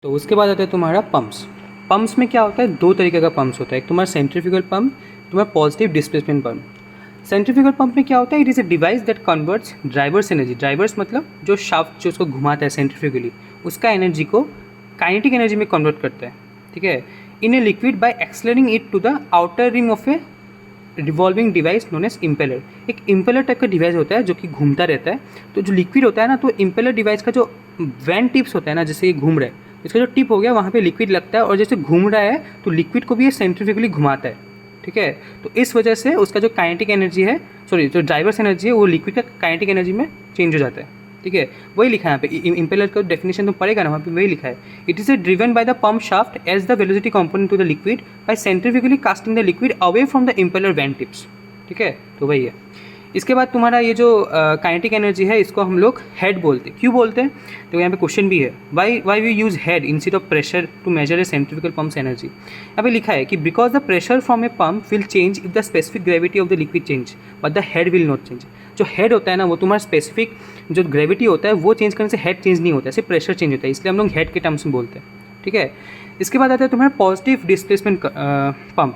तो उसके बाद आता है तुम्हारा पंप्स। पंप्स में क्या होता है, दो तरीके का पंप्स होता है। एक तुम्हारा सेंट्रीफ्यूगल पंप, तुम्हारा positive displacement pump. Centrifugal pump में क्या होता है, it is a device that converts drivers energy, drivers मतलब जो शाफ्ट जो उसको घुमाता है सेंट्रीफ्यूगली, उसका एनर्जी को काइनेटिक एनर्जी में कन्वर्ट करता है, ठीक है, in a liquid by accelerating it to the outer rim of a revolving device known as impeller. एक इम्पेलर टाइप का डिवाइस होता है जो कि घूमता रहता है। तो जो लिक्विड होता है ना, तो इम्पेलर डिवाइस का जो वैन टिप्स होता है ना, जैसे ये घूम रहा है, इसका जो टिप हो गया वहाँ पे लिक्विड लगता है, और जैसे घूम रहा है तो लिक्विड को भी ये सेंट्रीफ्यूगली घुमाता है, ठीक है। तो इस वजह से उसका जो काइनेटिक एनर्जी है, सॉरी जो ड्राइवर्स एनर्जी है, वो लिक्विड का काइनेटिक एनर्जी में चेंज हो जाता है, ठीक है। वही लिखा है यहाँ पे, इम्पेलर का डेफिनेशन तो पड़ेगा ना, वहाँ पे वही लिखा है, it is a driven by the pump shaft as the velocity component to the liquid by centrifugally casting the liquid away from the impeller vane tips, ठीक है। तो वही है। इसके बाद तुम्हारा ये जो काइनेटिक एनर्जी है, इसको हम लोग हेड बोलते हैं। क्यों बोलते हैं, तो यहाँ पे क्वेश्चन भी है, why we use head instead of pressure to measure a centrifugal pumps energy. यहाँ पे लिखा है कि because the pressure from a pump will change if the specific gravity of the liquid change but the head will not change. जो head होता है ना, वो तुम्हारा स्पेसिफिक जो ग्रेविटी होता है वो चेंज करने से हेड चेंज नहीं होता है, सिर्फ प्रेशर चेंज होता है, इसलिए हम लोग हेड के टर्म्स में बोलते हैं, ठीक है। इसके बाद आता है तुम्हारा पॉजिटिव डिस्प्लेसमेंट पंप।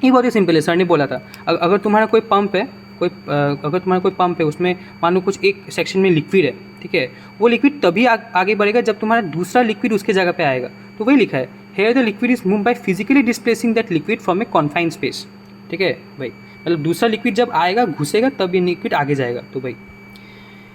ये बहुत ही सिंपल है, सर ने बोला था, अगर तुम्हारा कोई पंप है, अगर तुम्हारा कोई पंप है, उसमें मान लो कुछ एक सेक्शन में लिक्विड है, ठीक है, वो लिक्विड तभी आगे बढ़ेगा जब तुम्हारा दूसरा लिक्विड उसके जगह पे आएगा। तो वही लिखा है, here the liquid is move by physically displacing that liquid from a confined space, ठीक है भाई, मतलब दूसरा लिक्विड जब आएगा, घुसेगा, तब ये लिक्विड आगे जाएगा। तो भाई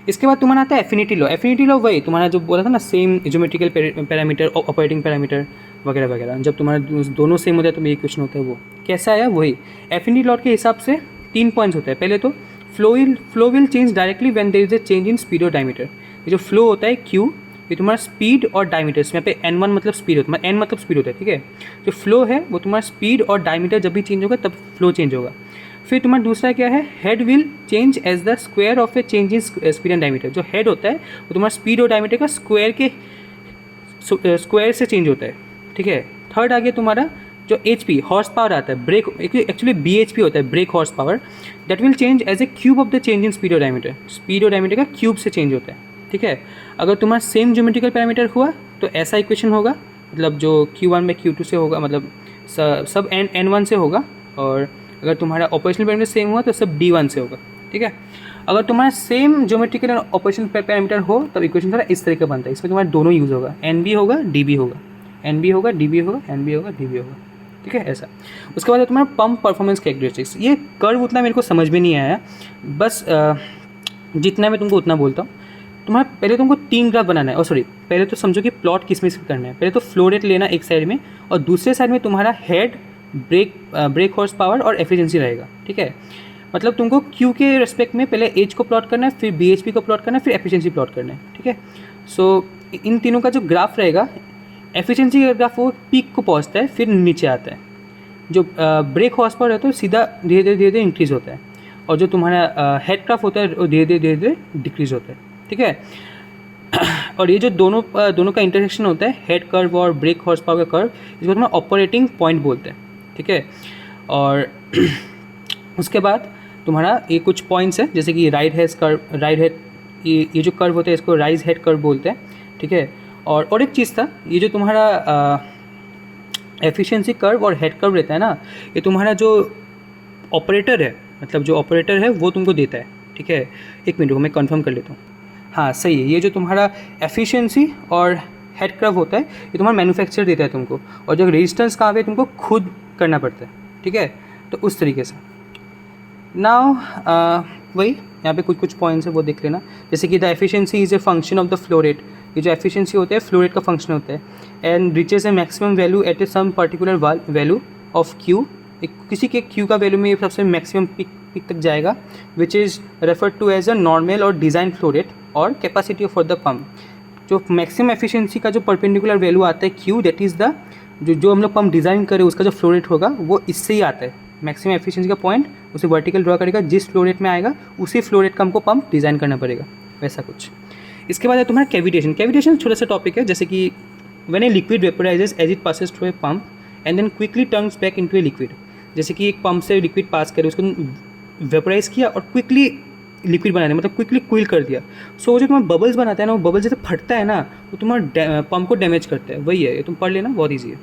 इसके बाद तुम्हारा आता है एफिनिटी लॉ। एफिनिटी लॉ वही तुम्हारा जो बोला था ना, same geometrical parameter, operating parameter वगैरह वगैरह, जब तुम्हारा दोनों सेम होता है तो ये क्वेश्चन होता है, वो कैसा आया, वही एफिनिटी लॉ के हिसाब से 3 पॉइंट्स होते हैं। पहले तो flow will change directly when there is a change in speed और डायमीटर। ये जो फ्लो होता है Q, ये तुम्हारा स्पीड और डायमीटर, यहाँ पे N1 मतलब स्पीड होता है, N मतलब स्पीड होता है, ठीक है। जो फ्लो है वो तुम्हारा स्पीड और डायमीटर जब भी चेंज होगा तब फ्लो चेंज होगा। फिर तुम्हारा दूसरा क्या है, head will change as the square of a change in speed and diameter. जो हेड होता है वो तुम्हारा स्पीड और डायमीटर का स्क्वायर से चेंज होता है, ठीक है। थर्ड आ गया तुम्हारा जो HP हॉर्स पावर आता है, ब्रेक एक्चुअली BHP होता है, brake horse power, that will change as a cube of the change in speed और डायमीटर। स्पीड और डायमीटर का क्यूब से चेंज होता है, ठीक है। अगर तुम्हारा सेम ज्योमेट्रिकल पैरामीटर हुआ तो ऐसा इक्वेशन होगा, मतलब जो Q1 में Q2 से होगा, मतलब सब N1 से होगा, और अगर तुम्हारा ऑपरेशनल पैरामीटर सेम हुआ तो सब D1 से होगा, ठीक है। अगर तुम्हारा सेम ज्योमेट्रिकल और ऑपरेशनल पैरामीटर हो तब इक्वेशन थोड़ा इस तरीके बनता है, इसमें तुम्हारा दोनों यूज़ होगा, NB होगा, DB होगा, NB होगा, DB होगा, NB होगा, DB होगा, ठीक है, ऐसा। उसके बाद तुम्हारा पंप परफॉर्मेंस कैरेक्टरिस्टिक्स। ये कर्व उतना मेरे को समझ में नहीं आया, बस जितना मैं तुमको उतना बोलता हूँ। तुम्हारा पहले तुमको 3 ग्राफ बनाना है, और सॉरी पहले तो समझो कि प्लॉट किस में करना है। पहले तो फ्लो रेट लेना एक साइड में, और दूसरे साइड में तुम्हारा हेड, ब्रेक हॉर्स पावर और एफिशिएंसी रहेगा, ठीक है। मतलब तुमको Q के रेस्पेक्ट में पहले एज को प्लॉट करना है, फिर BHP को प्लॉट करना है, फिर एफिशिएंसी प्लॉट करना है, ठीक है। सो इन तीनों का जो ग्राफ रहेगा, एफिशिएंसी का ग्राफ वो पीक को पहुंचता है, फिर नीचे आता है। जो ब्रेक हॉर्स पावर है तो सीधा धीरे धीरे इंक्रीज़ होता है, और जो तुम्हारा हेड ग्राफ होता है वो धीरे धीरे डिक्रीज़ होता है, ठीक है। और ये जो दोनों का इंटरसेक्शन होता है, हेड कर्व और ब्रेक हॉर्स पावर का कर्व, इसको तुम्हारा ऑपरेटिंग पॉइंट बोलते हैं, ठीक है। और उसके बाद तुम्हारा ये कुछ पॉइंट्स है, जैसे कि राइट हेड, ये जो कर्व होता है इसको राइज हेड कर्व बोलते हैं, ठीक है। और एक चीज़ था, ये जो तुम्हारा एफिशिएंसी कर्व और हेड कर्व रहता है ना, ये तुम्हारा जो ऑपरेटर है, मतलब जो ऑपरेटर है वो तुमको देता है, ठीक है। एक मिनट मैं कंफर्म कर लेता हूँ, हाँ सही है। ये जो तुम्हारा एफिशिएंसी और हेड कर्व होता है ये तुम्हारा मैन्युफैक्चरर देता है तुमको, और जो रेजिस्टेंस कहाँ पे तुमको खुद करना पड़ता है, ठीक है। तो उस तरीके से नाउ वही यहाँ पे कुछ पॉइंट्स है वो देख लेना, जैसे कि the efficiency is a function of the flow rate. ये जो एफिशिएंसी होता है फ्लो रेट का फंक्शन होता है, and reaches a maximum value at a some particular value of Q। किसी के Q का वैल्यू में सबसे मैक्सिमम पिक तक जाएगा, which is referred to as a normal और डिज़ाइन फ्लो रेट और कैपेसिटी फॉर द पम्प। जो मैक्सिमम एफिशिएंसी का जो परपेंडिकुलर वैल्यू आता है Q, दैट इज़ द जो हम लोग पंप डिज़ाइन करें उसका जो फ्लो रेट होगा वो इससे ही आता है। मैक्सिमम एफिशिएंसी का पॉइंट उसे वर्टिकल ड्रॉ करेगा, जिस फ्लो रेट में आएगा उसी फ्लो रेट का हमको पंप डिज़ाइन करना पड़ेगा, वैसा कुछ। इसके बाद है तुम्हारा कैविटेशन। कैविटेशन छोटा सा टॉपिक है, जैसे कि when a liquid vaporises as it passes through a pump and then quickly turns back into a liquid. जैसे कि एक पंप से लिक्विड पास करे, उसको वेपोराइज किया और क्विकली लिक्विड बना दिया, मतलब क्विकली कूल कर दिया। सो वो जो तुम्हारा बबल्स बनाता है ना, वो बबल जैसे फटता है ना, वो तुम्हारा पंप को डैमेज करता है। वही है, ये तुम पढ़ लेना, बहुत ईजी है।